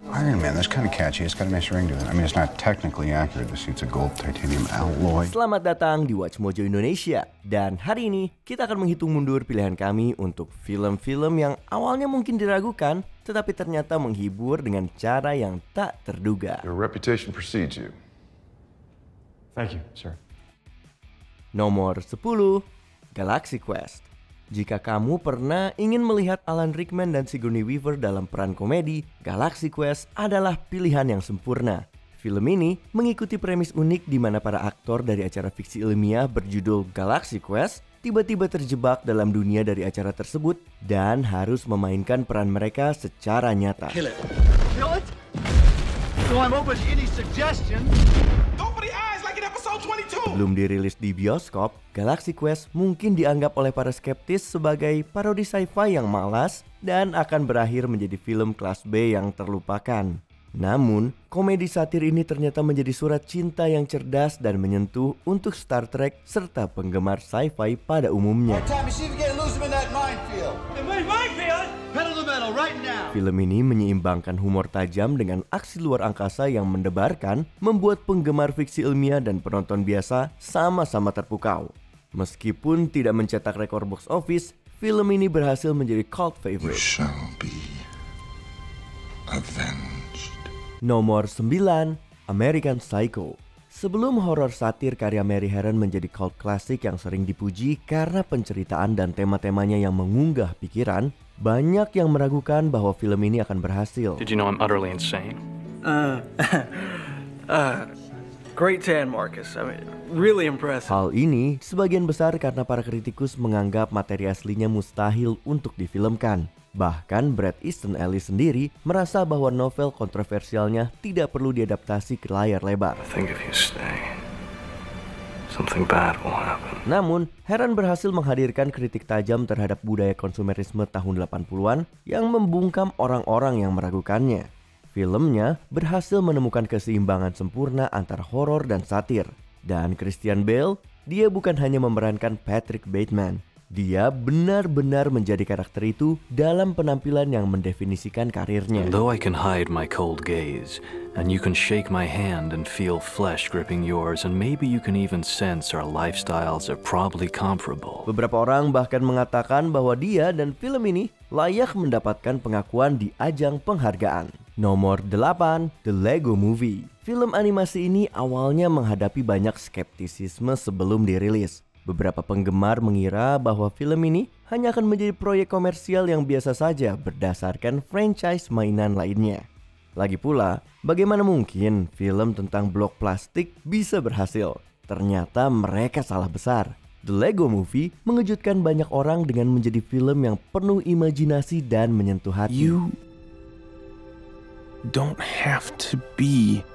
Iron Man, that's kind of catchy. It's got a nice ring to it. I mean, it's not technically accurate. The suit's a gold titanium alloy. Selamat datang di Watch Mojo Indonesia. Dan hari ini kita akan menghitung mundur pilihan kami untuk film-film yang awalnya mungkin diragukan, tetapi ternyata menghibur dengan cara yang tak terduga. Your reputation precedes you. Thank you, sir. Nomor 10, Galaxy Quest. Jika kamu pernah ingin melihat Alan Rickman dan Sigourney Weaver dalam peran komedi, Galaxy Quest adalah pilihan yang sempurna. Film ini mengikuti premis unik di mana para aktor dari acara fiksi ilmiah berjudul Galaxy Quest tiba-tiba terjebak dalam dunia dari acara tersebut dan harus memainkan peran mereka secara nyata. Kill it. Kill it? So I'm open to any suggestion. Belum dirilis di bioskop, Galaxy Quest mungkin dianggap oleh para skeptis sebagai parodi sci-fi yang malas dan akan berakhir menjadi film kelas B yang terlupakan. Namun, komedi satir ini ternyata menjadi surat cinta yang cerdas dan menyentuh untuk Star Trek serta penggemar sci-fi pada umumnya. Film ini menyeimbangkan humor tajam dengan aksi luar angkasa yang mendebarkan, membuat penggemar fiksi ilmiah dan penonton biasa sama-sama terpukau. Meskipun tidak mencetak rekor box office, film ini berhasil menjadi cult favorite. Nomor 9, American Psycho. Sebelum horor satir karya Mary Herron menjadi cult klasik yang sering dipuji karena penceritaan dan tema-temanya yang mengunggah pikiran, banyak yang meragukan bahwa film ini akan berhasil. Did you know I'm utterly insane? Great tan, Marcus. I mean, really impressive. Hal ini sebagian besar karena para kritikus menganggap materi aslinya mustahil untuk difilmkan. Bahkan Bret Easton Ellis sendiri merasa bahwa novel kontroversialnya tidak perlu diadaptasi ke layar lebar. Namun, Herron berhasil menghadirkan kritik tajam terhadap budaya konsumerisme tahun 80-an yang membungkam orang-orang yang meragukannya. Filmnya berhasil menemukan keseimbangan sempurna antara horor dan satir. Dan Christian Bale, dia bukan hanya memerankan Patrick Bateman. Dia benar-benar menjadi karakter itu dalam penampilan yang mendefinisikan karirnya. Though I can hide my cold gaze, and you can shake my hand and feel flesh gripping yours, and maybe you can even sense our lifestyles are probably comparable. Beberapa orang bahkan mengatakan bahwa dia dan film ini layak mendapatkan pengakuan di ajang penghargaan. Nomor 8, The Lego Movie. Film animasi ini awalnya menghadapi banyak skeptisisme sebelum dirilis. Beberapa penggemar mengira bahwa film ini hanya akan menjadi proyek komersial yang biasa saja berdasarkan franchise mainan lainnya. Lagi pula, bagaimana mungkin film tentang blok plastik bisa berhasil? Ternyata mereka salah besar. The Lego Movie mengejutkan banyak orang dengan menjadi film yang penuh imajinasi dan menyentuh hati. You don't have to be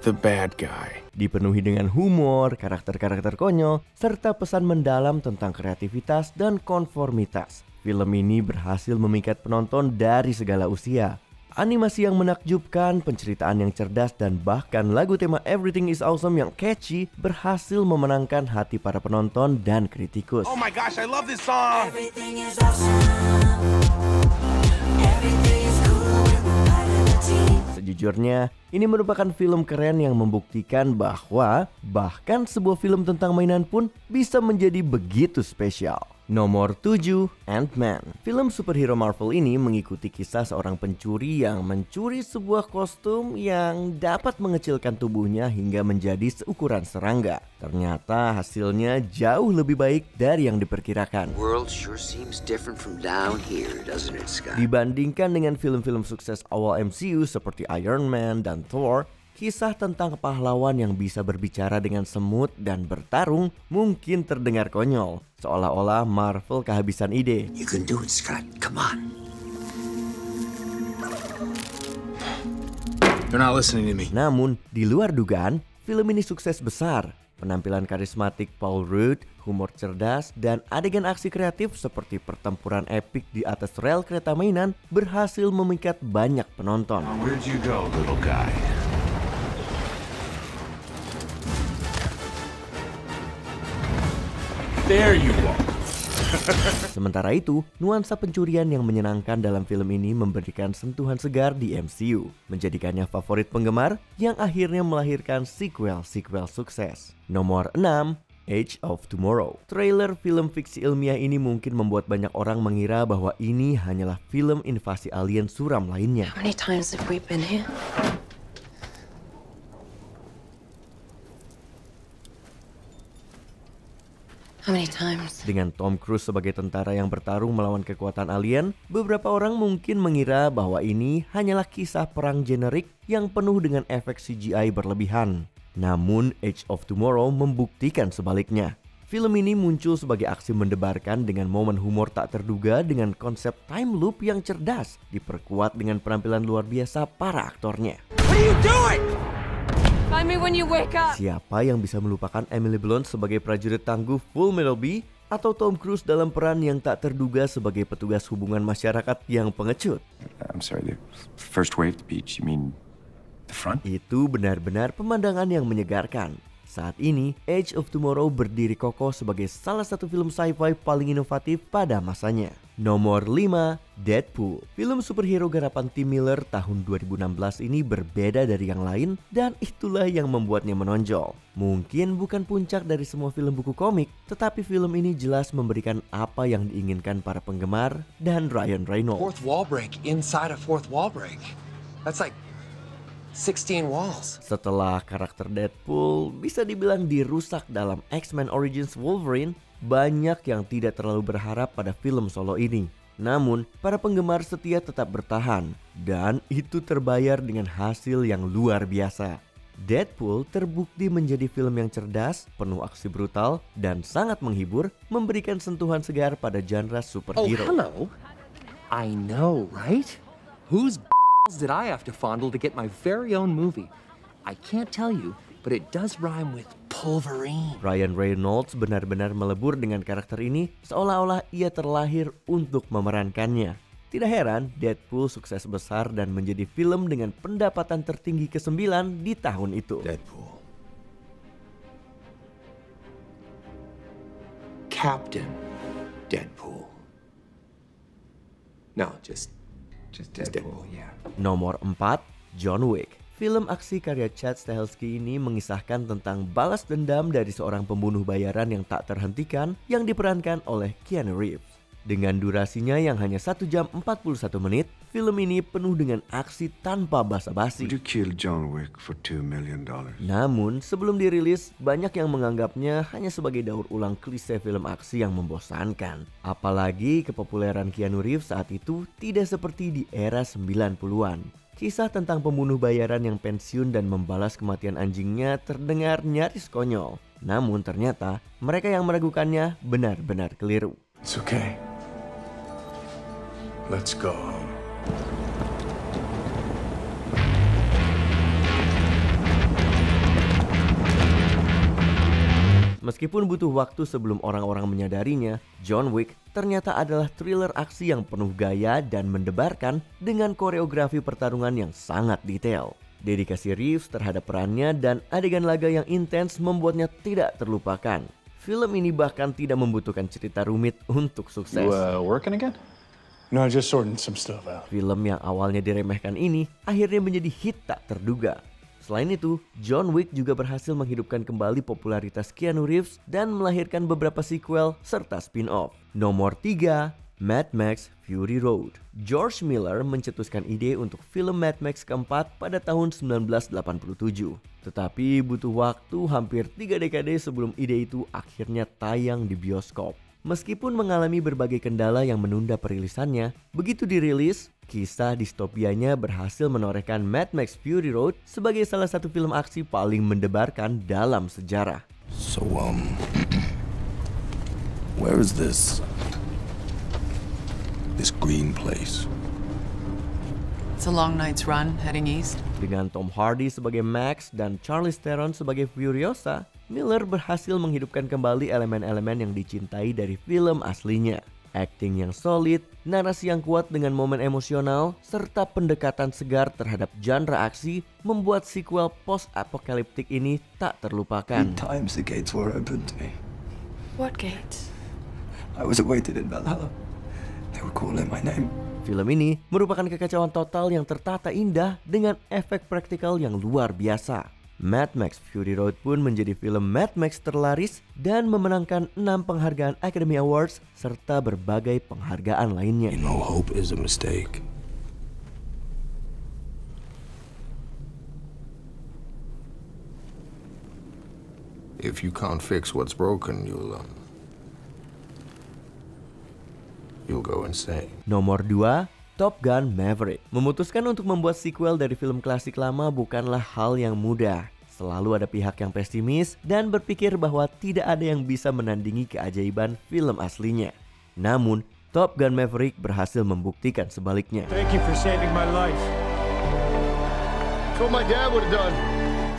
the bad guy. Dipenuhi dengan humor, karakter-karakter konyol, serta pesan mendalam tentang kreativitas dan konformitas. Film ini berhasil memikat penonton dari segala usia. Animasi yang menakjubkan, penceritaan yang cerdas, dan bahkan lagu tema Everything is Awesome yang catchy berhasil memenangkan hati para penonton dan kritikus. Oh my gosh, I love this song. Everything is awesome. Everything is cool with the light of the team. Sejujurnya, ini merupakan film keren yang membuktikan bahwa bahkan sebuah film tentang mainan pun bisa menjadi begitu spesial. Nomor 7, Ant-Man. Film superhero Marvel ini mengikuti kisah seorang pencuri yang mencuri sebuah kostum yang dapat mengecilkan tubuhnya hingga menjadi seukuran serangga. Ternyata hasilnya jauh lebih baik dari yang diperkirakan. Dibandingkan dengan film-film sukses awal MCU seperti Iron Man dan Thor, kisah tentang pahlawan yang bisa berbicara dengan semut dan bertarung mungkin terdengar konyol, seolah-olah Marvel kehabisan ide. You can do it, Scott. Come on. They're not listening to me. Namun, di luar dugaan, film ini sukses besar. Penampilan karismatik Paul Rudd, humor cerdas, dan adegan aksi kreatif seperti pertempuran epik di atas rel kereta mainan berhasil memikat banyak penonton. Where'd you go, little guy? There you are. Sementara itu, nuansa pencurian yang menyenangkan dalam film ini memberikan sentuhan segar di MCU, menjadikannya favorit penggemar yang akhirnya melahirkan sequel-sequel sukses. Nomor 6, Age of Tomorrow. Trailer film fiksi ilmiah ini mungkin membuat banyak orang mengira bahwa ini hanyalah film invasi alien suram lainnya. How many times have we been here? How many times? Dengan Tom Cruise sebagai tentara yang bertarung melawan kekuatan alien, beberapa orang mungkin mengira bahwa ini hanyalah kisah perang generik yang penuh dengan efek CGI berlebihan. Namun, Age of Tomorrow membuktikan sebaliknya. Film ini muncul sebagai aksi mendebarkan dengan momen humor tak terduga dengan konsep time loop yang cerdas, diperkuat dengan penampilan luar biasa para aktornya. What are you doing? Find me when you wake up. Siapa yang bisa melupakan Emily Blunt sebagai prajurit tangguh Full Metal B atau Tom Cruise dalam peran yang tak terduga sebagai petugas hubungan masyarakat yang pengecut? I'm sorry, the first wave to beach, you mean the front? Itu benar-benar pemandangan yang menyegarkan. Saat ini, Age of Tomorrow berdiri kokoh sebagai salah satu film sci-fi paling inovatif pada masanya. Nomor 5, Deadpool. Film superhero garapan Tim Miller tahun 2016 ini berbeda dari yang lain dan itulah yang membuatnya menonjol. Mungkin bukan puncak dari semua film buku komik, tetapi film ini jelas memberikan apa yang diinginkan para penggemar dan Ryan Reynolds. Fourth wall break inside a fourth wall break. That's like 16 walls. Setelah karakter Deadpool bisa dibilang dirusak dalam X-Men Origins Wolverine, banyak yang tidak terlalu berharap pada film solo ini. Namun, para penggemar setia tetap bertahan dan itu terbayar dengan hasil yang luar biasa. Deadpool terbukti menjadi film yang cerdas, penuh aksi brutal, dan sangat menghibur, memberikan sentuhan segar pada genre superhero. Oh, hello. I know, right? Who's did I have to fondle to get my very own movie? I can't tell you, but it does rhyme with Pulverine. Ryan Reynolds benar-benar melebur dengan karakter ini seolah-olah ia terlahir untuk memerankannya. Tidak heran Deadpool sukses besar dan menjadi film dengan pendapatan tertinggi ke-9 di tahun itu. Deadpool. Captain Deadpool. No, just Deadpool, yeah. Nomor 4, John Wick. Film aksi karya Chad Stahelski ini mengisahkan tentang balas dendam dari seorang pembunuh bayaran yang tak terhentikan yang diperankan oleh Keanu Reeves. Dengan durasinya yang hanya 1 jam 41 menit, film ini penuh dengan aksi tanpa basa-basi. Would you kill John Wick for $2 million? Namun, sebelum dirilis, banyak yang menganggapnya hanya sebagai daur ulang klise film aksi yang membosankan. Apalagi kepopuleran Keanu Reeves saat itu tidak seperti di era 90-an. Kisah tentang pembunuh bayaran yang pensiun dan membalas kematian anjingnya terdengar nyaris konyol. Namun ternyata mereka yang meragukannya benar-benar keliru. It's okay. Let's go home. Meskipun butuh waktu sebelum orang-orang menyadarinya, John Wick ternyata adalah thriller aksi yang penuh gaya dan mendebarkan dengan koreografi pertarungan yang sangat detail. Dedikasi Reeves terhadap perannya dan adegan laga yang intens membuatnya tidak terlupakan. Film ini bahkan tidak membutuhkan cerita rumit untuk sukses. Working again? No, just sorting some stuff out. Film yang awalnya diremehkan ini akhirnya menjadi hit tak terduga. Selain itu, John Wick juga berhasil menghidupkan kembali popularitas Keanu Reeves dan melahirkan beberapa sequel serta spin-off. Nomor 3, Mad Max Fury Road. George Miller mencetuskan ide untuk film Mad Max keempat pada tahun 1987. Tetapi butuh waktu hampir 3 dekade sebelum ide itu akhirnya tayang di bioskop. Meskipun mengalami berbagai kendala yang menunda perilisannya, begitu dirilis, kisah distopianya berhasil menorehkan Mad Max Fury Road sebagai salah satu film aksi paling mendebarkan dalam sejarah. So, where is this green place? It's a long night's run heading east. Dengan Tom Hardy sebagai Max dan Charlize Theron sebagai Furiosa, Miller berhasil menghidupkan kembali elemen-elemen yang dicintai dari film aslinya. Acting yang solid, narasi yang kuat dengan momen emosional, serta pendekatan segar terhadap genre aksi membuat sequel post-apokaliptik ini tak terlupakan. Times the gates were open to me. What gates? I was awaited in Valhalla. They were calling my name. Film ini merupakan kekacauan total yang tertata indah dengan efek praktikal yang luar biasa. Mad Max Fury Road pun menjadi film Mad Max terlaris dan memenangkan 6 penghargaan Academy Awards serta berbagai penghargaan lainnya. No hope is a mistake. If you can't fix what's broken, you'll go insane. Nomor 2, Top Gun Maverick. Memutuskan untuk membuat sequel dari film klasik lama bukanlah hal yang mudah. Selalu ada pihak yang pesimis dan berpikir bahwa tidak ada yang bisa menandingi keajaiban film aslinya. Namun, Top Gun Maverick berhasil membuktikan sebaliknya. Thank you for saving my life. That's what my dad would have done.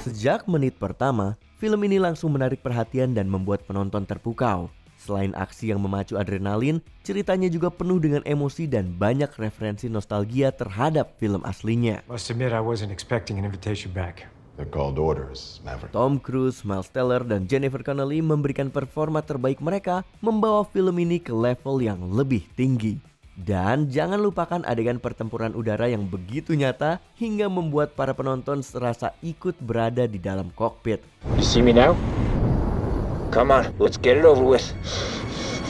Sejak menit pertama, film ini langsung menarik perhatian dan membuat penonton terpukau. Selain aksi yang memacu adrenalin, ceritanya juga penuh dengan emosi dan banyak referensi nostalgia terhadap film aslinya. Must admit I wasn't expecting an invitation back. They're called orders, Maverick. Tom Cruise, Miles Teller, dan Jennifer Connelly memberikan performa terbaik mereka, membawa film ini ke level yang lebih tinggi. Dan jangan lupakan adegan pertempuran udara yang begitu nyata hingga membuat para penonton serasa ikut berada di dalam kokpit. You see me now? Come on, let's get it over with.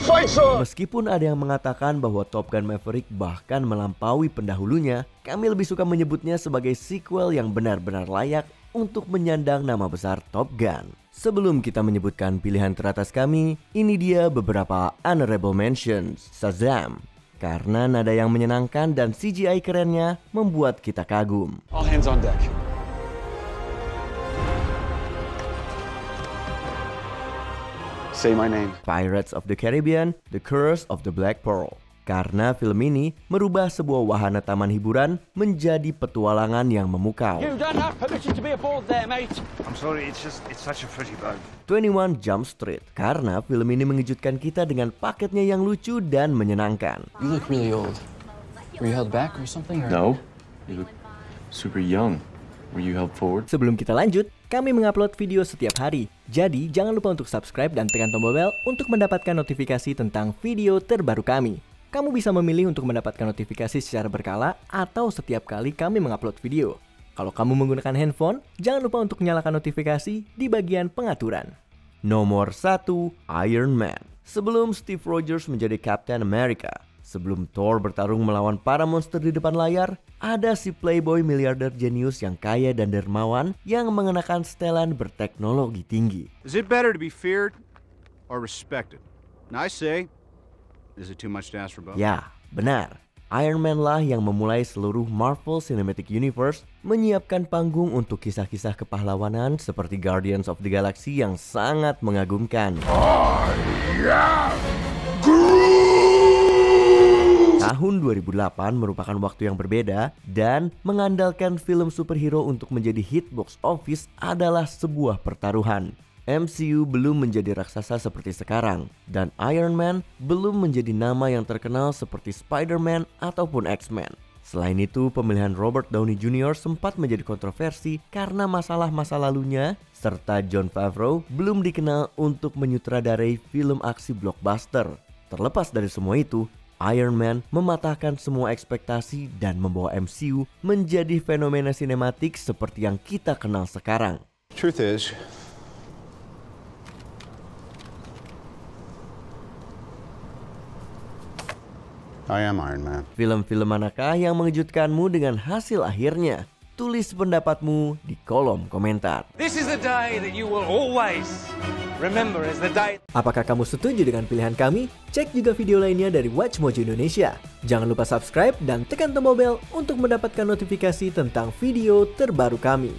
Fight on! Meskipun ada yang mengatakan bahwa Top Gun Maverick bahkan melampaui pendahulunya, kami lebih suka menyebutnya sebagai sequel yang benar-benar layak untuk menyandang nama besar Top Gun. Sebelum kita menyebutkan pilihan teratas kami, ini dia beberapa honorable mentions. Shazam, karena nada yang menyenangkan dan CGI kerennya membuat kita kagum. All hands on deck. Say my name. Pirates of the Caribbean, The Curse of the Black Pearl. Karena film ini merubah sebuah wahana taman hiburan menjadi petualangan yang memukau. You don't have permission to be aboard there, mate. I'm sorry, it's such a pretty boat. 21 Jump Street. Karena film ini mengejutkan kita dengan paketnya yang lucu dan menyenangkan. You look really old. Were you held back or something? Or... No, you look super young. Were you held forward? Sebelum kita lanjut, kami mengupload video setiap hari. Jadi jangan lupa untuk subscribe dan tekan tombol bel untuk mendapatkan notifikasi tentang video terbaru kami. Kamu bisa memilih untuk mendapatkan notifikasi secara berkala atau setiap kali kami mengupload video. Kalau kamu menggunakan handphone, jangan lupa untuk nyalakan notifikasi di bagian pengaturan. Nomor 1, Iron Man. Sebelum Steve Rogers menjadi Captain America, sebelum Thor bertarung melawan para monster di depan layar, ada si playboy miliarder jenius yang kaya dan dermawan yang mengenakan setelan berteknologi tinggi. Is it better to be feared or respected? And I say, is it too much to ask for both? Ya, benar. Iron Man lah yang memulai seluruh Marvel Cinematic Universe, menyiapkan panggung untuk kisah-kisah kepahlawanan seperti Guardians of the Galaxy yang sangat mengagumkan. Tahun 2008 merupakan waktu yang berbeda dan mengandalkan film superhero untuk menjadi hit box office adalah sebuah pertaruhan. MCU belum menjadi raksasa seperti sekarang dan Iron Man belum menjadi nama yang terkenal seperti Spider-Man ataupun X-Men. Selain itu, pemilihan Robert Downey Jr. sempat menjadi kontroversi karena masalah masa lalunya serta Jon Favreau belum dikenal untuk menyutradarai film aksi blockbuster. Terlepas dari semua itu, Iron Man mematahkan semua ekspektasi dan membawa MCU menjadi fenomena sinematik seperti yang kita kenal sekarang. Truth is, I am Iron Man. Film-film manakah yang mengejutkanmu dengan hasil akhirnya? Tulis pendapatmu di kolom komentar. This is the day that you will always remember as the day. Apakah kamu setuju dengan pilihan kami? Cek juga video lainnya dari Watch Mojo Indonesia. Jangan lupa subscribe dan tekan tombol bel untuk mendapatkan notifikasi tentang video terbaru kami.